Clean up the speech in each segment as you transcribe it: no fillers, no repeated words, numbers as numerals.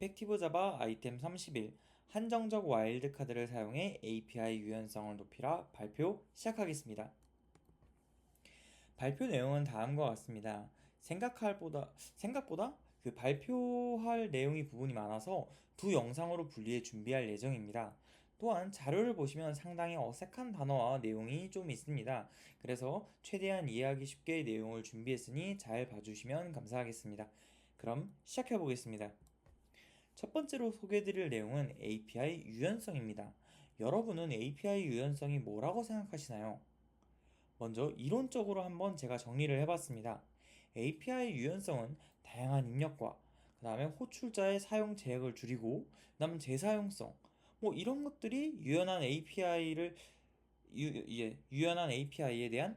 이펙티브 자바 아이템 31 한정적 와일드카드를 사용해 API 유연성을 높이라 발표 시작하겠습니다. 발표 내용은 다음과 같습니다. 생각보다 그 발표할 내용이 부분이 많아서 두 영상으로 분리해 준비할 예정입니다. 또한 자료를 보시면 상당히 어색한 단어와 내용이 좀 있습니다. 그래서 최대한 이해하기 쉽게 내용을 준비했으니 잘 봐주시면 감사하겠습니다. 그럼 시작해 보겠습니다. 첫 번째로 소개해드릴 내용은 API 유연성입니다. 여러분은 API 유연성이 뭐라고 생각하시나요? 먼저 이론적으로 한번 제가 정리를 해봤습니다. API 유연성은 다양한 입력과 그 다음에 호출자의 사용 제약을 줄이고 그 다음 재사용성 이런 것들이 유연한 API에 대한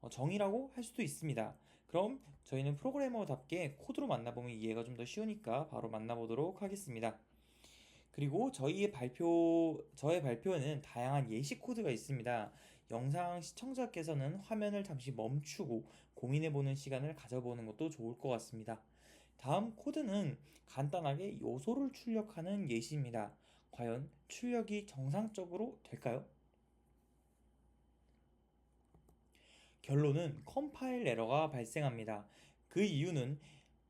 정의라고 할 수도 있습니다. 그럼 저희는 프로그래머답게 코드로 만나보면 이해가 좀 더 쉬우니까 바로 만나보도록 하겠습니다. 그리고 저의 발표에는 다양한 예시 코드가 있습니다. 영상 시청자께서는 화면을 잠시 멈추고 고민해보는 시간을 가져보는 것도 좋을 것 같습니다. 다음 코드는 간단하게 요소를 출력하는 예시입니다. 과연 출력이 정상적으로 될까요? 결론은 컴파일 에러가 발생합니다. 그 이유는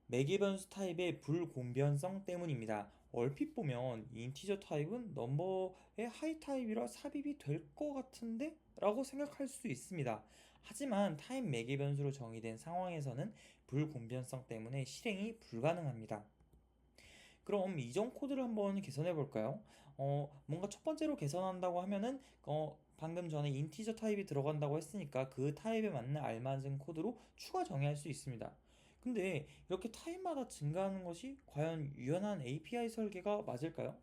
매개 변수 타입의 불공변성 때문입니다. 얼핏 보면 인티저 타입은 넘버의 하이 타입이라 삽입이 될 것 같은데? 라고 생각할 수 있습니다. 하지만 타입 매개 변수로 정의된 상황에서는 불공변성 때문에 실행이 불가능합니다. 그럼 이전 코드를 한번 개선해 볼까요? 뭔가 첫 번째로 개선한다고 하면은 방금 전에 인티저 타입이 들어간다고 했으니까 그 타입에 맞는 알맞은 코드로 추가 정의할 수 있습니다. 근데 이렇게 타입마다 증가하는 것이 과연 유연한 API 설계가 맞을까요?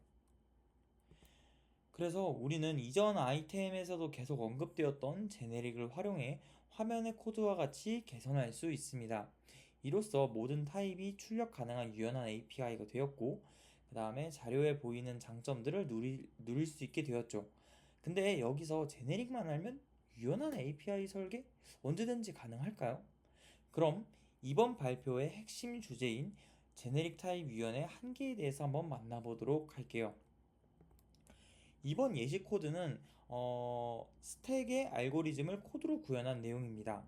그래서 우리는 이전 아이템에서도 계속 언급되었던 제네릭을 활용해 화면의 코드와 같이 개선할 수 있습니다. 이로써 모든 타입이 출력 가능한 유연한 API가 되었고, 그 다음에 자료에 보이는 장점들을 누릴 수 있게 되었죠. 근데 여기서 제네릭만 알면 유연한 API 설계 언제든지 가능할까요? 그럼 이번 발표의 핵심 주제인 제네릭 타입 유연의 한계에 대해서 한번 만나보도록 할게요. 이번 예시 코드는 스택의 알고리즘을 코드로 구현한 내용입니다.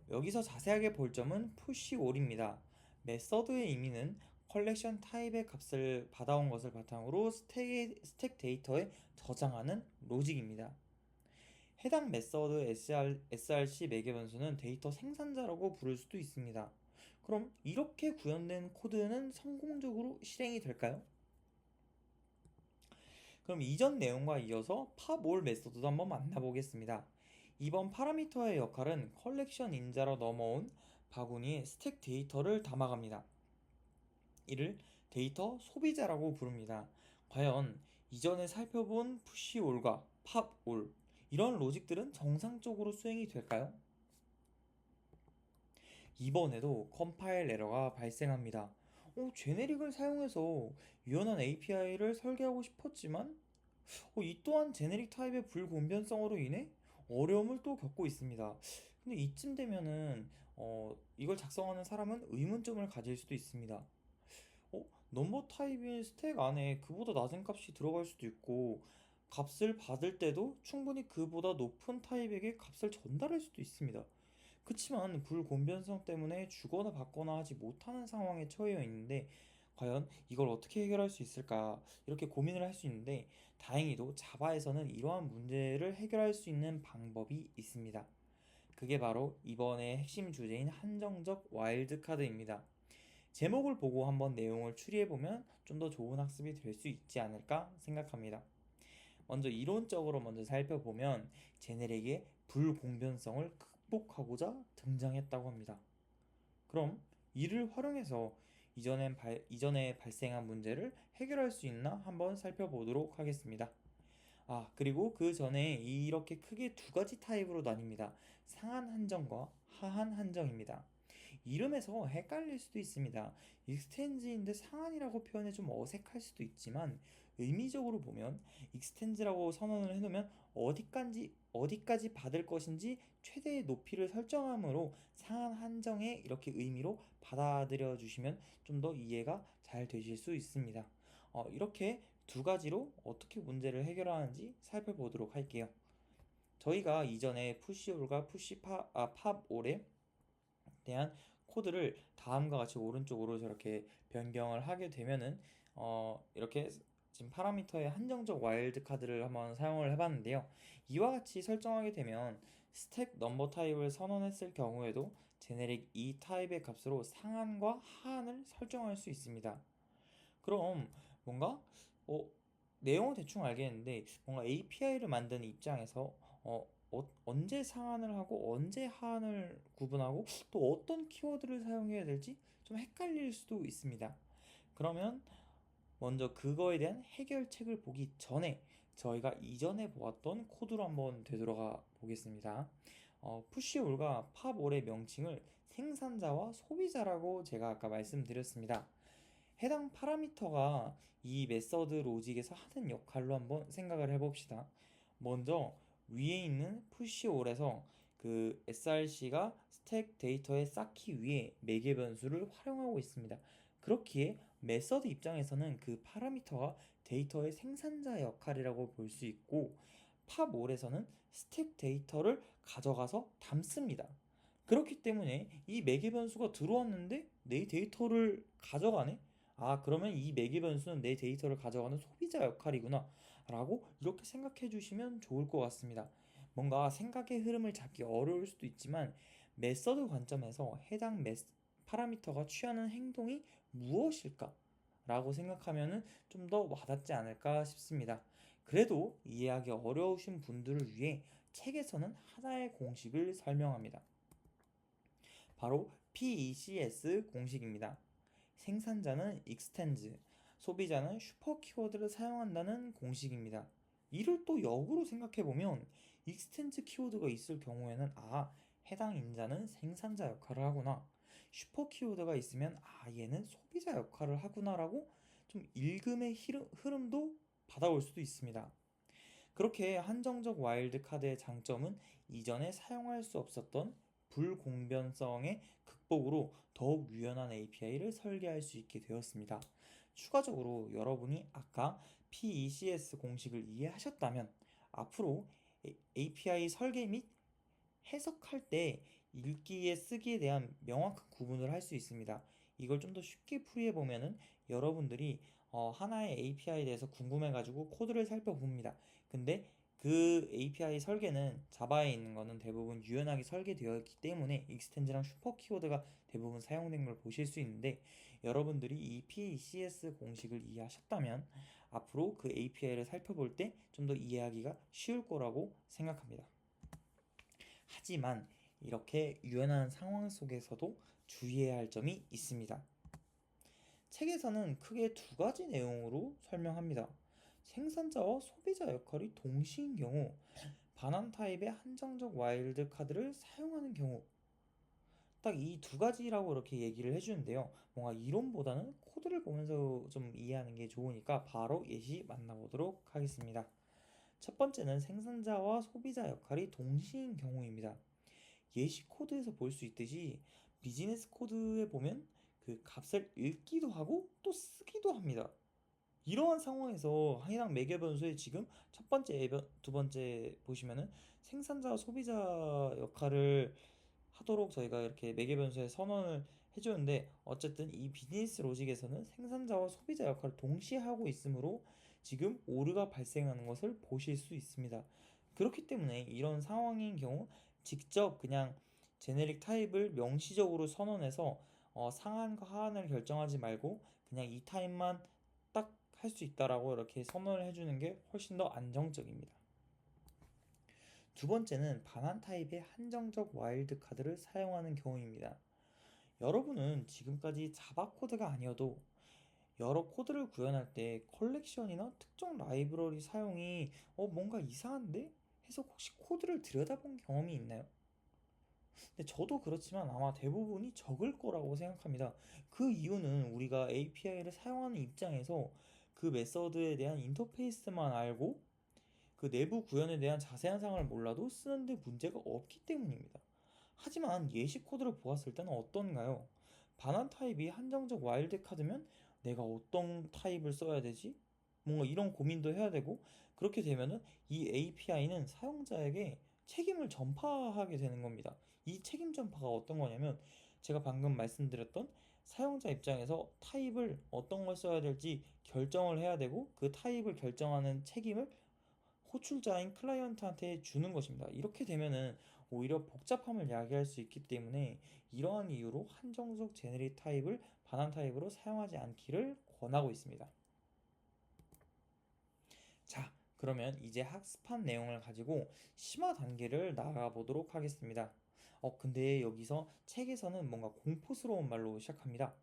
여기서 자세하게 볼 점은 푸시 올입니다. 메서드의 의미는 컬렉션 타입의 값을 받아온 것을 바탕으로 스택 데이터에 저장하는 로직입니다. 해당 메서드 src 매개 변수는 데이터 생산자라고 부를 수도 있습니다. 그럼 이렇게 구현된 코드는 성공적으로 실행이 될까요? 그럼 이전 내용과 이어서 팝올 메소드도 한번 만나보겠습니다. 이번 파라미터의 역할은 컬렉션 인자로 넘어온 바구니에 스택 데이터를 담아갑니다. 이를 데이터 소비자라고 부릅니다. 과연 이전에 살펴본 푸시올과 팝올 이런 로직들은 정상적으로 수행이 될까요? 이번에도 컴파일 에러가 발생합니다. 제네릭을 사용해서 유연한 API를 설계하고 싶었지만 이 또한 제네릭 타입의 불공변성으로 인해 어려움을 또 겪고 있습니다. 근데 이쯤 되면은 이걸 작성하는 사람은 의문점을 가질 수도 있습니다. 넘버 타입인 스택 안에 그보다 낮은 값이 들어갈 수도 있고 값을 받을 때도 충분히 그보다 높은 타입에게 값을 전달할 수도 있습니다. 그치만 불공변성 때문에 주거나 받거나 하지 못하는 상황에 처해 있는데 과연 이걸 어떻게 해결할 수 있을까 이렇게 고민을 할 수 있는데 다행히도 자바에서는 이러한 문제를 해결할 수 있는 방법이 있습니다. 그게 바로 이번의 핵심 주제인 한정적 와일드카드입니다. 제목을 보고 한번 내용을 추리해보면 좀 더 좋은 학습이 될 수 있지 않을까 생각합니다. 먼저 이론적으로 먼저 살펴보면 제네릭의 불공변성을 극복하고자 등장했다고 합니다. 그럼 이를 활용해서 이전에 발생한 문제를 해결할 수 있나 한번 살펴보도록 하겠습니다. 그리고 그 전에 이렇게 크게 두 가지 타입으로 나뉩니다. 상한 한정과 하한 한정입니다. 이름에서 헷갈릴 수도 있습니다. 익스텐즈인데 상한이라고 표현해 좀 어색할 수도 있지만 의미적으로 보면 익스텐즈라고 선언을 해놓으면 어디까지 받을 것인지 최대의 높이를 설정하므로 상한 한정의 이렇게 의미로 받아들여 주시면 좀 더 이해가 잘 되실 수 있습니다. 이렇게 두 가지로 어떻게 문제를 해결하는지 살펴보도록 할게요. 저희가 이전에 푸시올과 팝올에 대한 코드를 다음과 같이 오른쪽으로 저렇게 변경을 하게 되면은 이렇게 지금 파라미터의 한정적 와일드 카드를 한번 사용을 해봤는데요. 이와 같이 설정하게 되면 스택 넘버 타입을 선언했을 경우에도 제네릭 E 타입의 값으로 상한과 하한을 설정할 수 있습니다. 그럼 뭔가 내용은 대충 알겠는데 뭔가 API를 만드는 입장에서 언제 상한을 하고 언제 하한을 구분하고 또 어떤 키워드를 사용해야 될지 좀 헷갈릴 수도 있습니다. 그러면 먼저 그거에 대한 해결책을 보기 전에 저희가 이전에 보았던 코드로 한번 되돌아가 보겠습니다. 푸시올과 팝올의 명칭을 생산자와 소비자라고 제가 아까 말씀드렸습니다. 해당 파라미터가 이 메서드 로직에서 하는 역할로 한번 생각을 해봅시다. 먼저 위에 있는 푸시올에서 그 src가 스택 데이터의 쌓기 위해 매개 변수를 활용하고 있습니다. 그렇기에 메서드 입장에서는 그 파라미터가 데이터의 생산자 역할이라고 볼 수 있고, 팝올에서는 스택 데이터를 가져가서 담습니다. 그렇기 때문에 이 매개 변수가 들어왔는데 내 데이터를 가져가네? 그러면 이 매개 변수는 내 데이터를 가져가는 소비자 역할이구나 라고 이렇게 생각해 주시면 좋을 것 같습니다. 뭔가 생각의 흐름을 잡기 어려울 수도 있지만 메서드 관점에서 해당 파라미터가 취하는 행동이 무엇일까? 라고 생각하면 좀 더 와닿지 않을까 싶습니다. 그래도 이해하기 어려우신 분들을 위해 책에서는 하나의 공식을 설명합니다. 바로 PECS 공식입니다. 생산자는 extends, 소비자는 슈퍼 키워드를 사용한다는 공식입니다. 이를 또 역으로 생각해보면 extends 키워드가 있을 경우에는 해당 인자는 생산자 역할을 하구나, 슈퍼 키워드가 있으면 얘는 소비자 역할을 하구나라고 좀 읽음의 흐름도 받아올 수도 있습니다. 그렇게 한정적 와일드 카드의 장점은 이전에 사용할 수 없었던 불공변성의 극복으로 더욱 유연한 API를 설계할 수 있게 되었습니다. 추가적으로 여러분이 아까 PECS 공식을 이해하셨다면 앞으로 API 설계 및 해석할 때 읽기에 쓰기에 대한 명확한 구분을 할 수 있습니다. 이걸 좀 더 쉽게 풀이해 보면은 여러분들이 하나의 API에 대해서 궁금해가지고 코드를 살펴봅니다. 근데 그 API 설계는 자바에 있는 거는 대부분 유연하게 설계되어 있기 때문에 익스텐즈랑 슈퍼 키워드가 대부분 사용된 걸 보실 수 있는데, 여러분들이 이 PCS 공식을 이해하셨다면 앞으로 그 API를 살펴볼 때 좀 더 이해하기가 쉬울 거라고 생각합니다. 하지만 이렇게 유연한 상황 속에서도 주의해야 할 점이 있습니다. 책에서는 크게 두 가지 내용으로 설명합니다. 생산자와 소비자 역할이 동시인 경우, 반환 타입의 한정적 와일드 카드를 사용하는 경우, 딱 이 두 가지라고 이렇게 얘기를 해주는데요. 뭔가 이론보다는 코드를 보면서 좀 이해하는 게 좋으니까 바로 예시 만나보도록 하겠습니다. 첫 번째는 생산자와 소비자 역할이 동시인 경우입니다. 예시 코드에서 볼 수 있듯이 비즈니스 코드에 보면 그 값을 읽기도 하고 또 쓰기도 합니다. 이러한 상황에서 해당 매개 변수에 지금 첫 번째, 두 번째 보시면은 생산자와 소비자 역할을 하도록 저희가 이렇게 매개 변수에 선언을 해주는데, 어쨌든 이 비즈니스 로직에서는 생산자와 소비자 역할을 동시에 하고 있으므로 지금 오류가 발생하는 것을 보실 수 있습니다. 그렇기 때문에 이런 상황인 경우 직접 그냥 제네릭 타입을 명시적으로 선언해서 상한과 하한을 결정하지 말고 그냥 이 타입만 딱 할 수 있다라고 이렇게 선언을 해주는 게 훨씬 더 안정적입니다. 두 번째는 반환 타입의 한정적 와일드 카드를 사용하는 경우입니다. 여러분은 지금까지 자바 코드가 아니어도 여러 코드를 구현할 때 컬렉션이나 특정 라이브러리 사용이 뭔가 이상한데? 해서 혹시 코드를 들여다본 경험이 있나요? 근데 저도 그렇지만 아마 대부분이 적을 거라고 생각합니다. 그 이유는 우리가 API를 사용하는 입장에서 그 메서드에 대한 인터페이스만 알고 그 내부 구현에 대한 자세한 사항을 몰라도 쓰는데 문제가 없기 때문입니다. 하지만 예시 코드를 보았을 때는 어떤가요? 반환 타입이 한정적 와일드 카드면 내가 어떤 타입을 써야 되지? 뭔가 이런 고민도 해야 되고, 그렇게 되면은 이 API는 사용자에게 책임을 전파하게 되는 겁니다. 이 책임 전파가 어떤 거냐면, 제가 방금 말씀드렸던 사용자 입장에서 타입을 어떤 걸 써야 될지 결정을 해야 되고, 그 타입을 결정하는 책임을 호출자인 클라이언트한테 주는 것입니다. 이렇게 되면은 오히려 복잡함을 야기할 수 있기 때문에, 이러한 이유로 한정적 제네릭 타입을 반환 타입으로 사용하지 않기를 권하고 있습니다. 자, 그러면 이제 학습한 내용을 가지고 심화 단계를 나아가 보도록 하겠습니다. 근데 여기서 책에서는 뭔가 공포스러운 말로 시작합니다.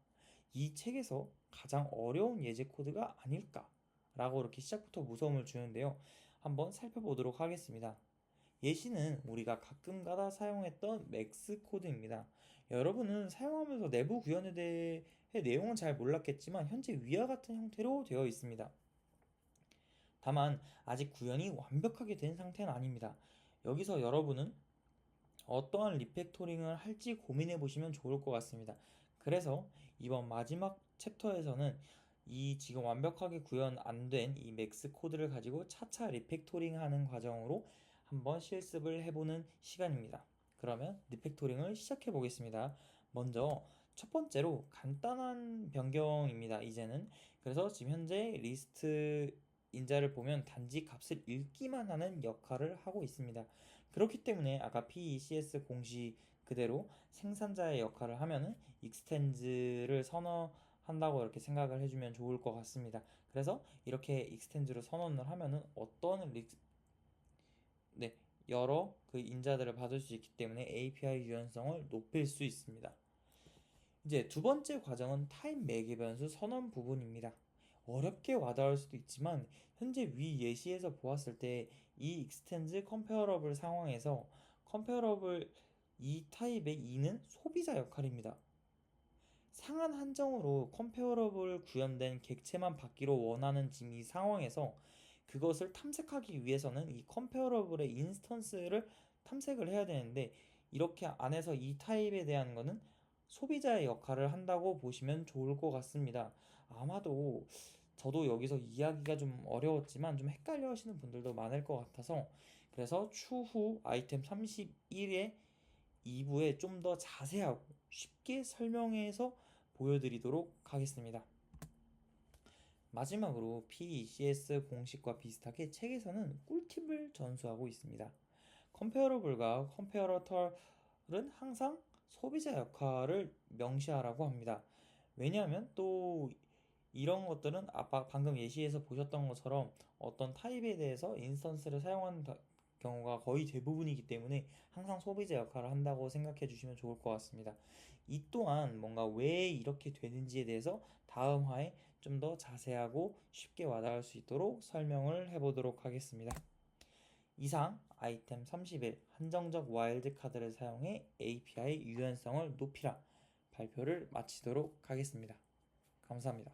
이 책에서 가장 어려운 예제 코드가 아닐까? 라고 이렇게 시작부터 무서움을 주는데요. 한번 살펴보도록 하겠습니다. 예시는 우리가 가끔가다 사용했던 맥스 코드입니다. 여러분은 사용하면서 내부 구현에 대해 내용은 잘 몰랐겠지만 현재 위와 같은 형태로 되어 있습니다. 다만 아직 구현이 완벽하게 된 상태는 아닙니다. 여기서 여러분은 어떠한 리팩토링을 할지 고민해 보시면 좋을 것 같습니다. 그래서 이번 마지막 챕터에서는 이 지금 완벽하게 구현 안 된 이 맥스 코드를 가지고 차차 리팩토링 하는 과정으로 한번 실습을 해보는 시간입니다. 그러면 리팩토링을 시작해 보겠습니다. 먼저 첫 번째로 간단한 변경입니다. 이제는 그래서 지금 현재 리스트 인자를 보면 단지 값을 읽기만 하는 역할을 하고 있습니다. 그렇기 때문에 아까 PECS 공식 그대로 생산자의 역할을 하면은 익스텐즈를 선언한다고 이렇게 생각을 해주면 좋을 것 같습니다. 그래서 이렇게 익스텐즈를 선언을 하면은 네, 여러 그 인자들을 받을 수 있기 때문에 API 유연성을 높일 수 있습니다. 이제 두 번째 과정은 타임 매개 변수 선언 부분입니다. 어렵게 와닿을 수도 있지만 현재 위 예시에서 보았을 때 이 익스텐즈 컴페어러블 상황에서 컴페어러블 이 타입의 이는 소비자 역할입니다. 상한 한정으로 컴페어러블 구현된 객체만 받기로 원하는 지금 이 상황에서 그것을 탐색하기 위해서는 이 컴페어러블의 인스턴스를 탐색을 해야 되는데, 이렇게 안에서 이 타입에 대한 거는 소비자의 역할을 한다고 보시면 좋을 것 같습니다. 아마도 저도 여기서 이해하기가 좀 어려웠지만 좀 헷갈려 하시는 분들도 많을 것 같아서, 그래서 추후 아이템 31의 2부에 좀 더 자세하고 쉽게 설명해서 보여드리도록 하겠습니다. 마지막으로 PECS 공식과 비슷하게 책에서는 꿀팁을 전수하고 있습니다. 컴페어러블과 컴페어터는 항상 소비자 역할을 명시하라고 합니다. 왜냐하면 또 이런 것들은 아까 방금 예시에서 보셨던 것처럼 어떤 타입에 대해서 인스턴스를 사용하는 경우가 거의 대부분이기 때문에 항상 소비자 역할을 한다고 생각해 주시면 좋을 것 같습니다. 이 또한 뭔가 왜 이렇게 되는지에 대해서 다음 화에 좀 더 자세하고 쉽게 와닿을 수 있도록 설명을 해보도록 하겠습니다. 이상 아이템 31 한정적 와일드 카드를 사용해 API 유연성을 높이라 발표를 마치도록 하겠습니다. 감사합니다.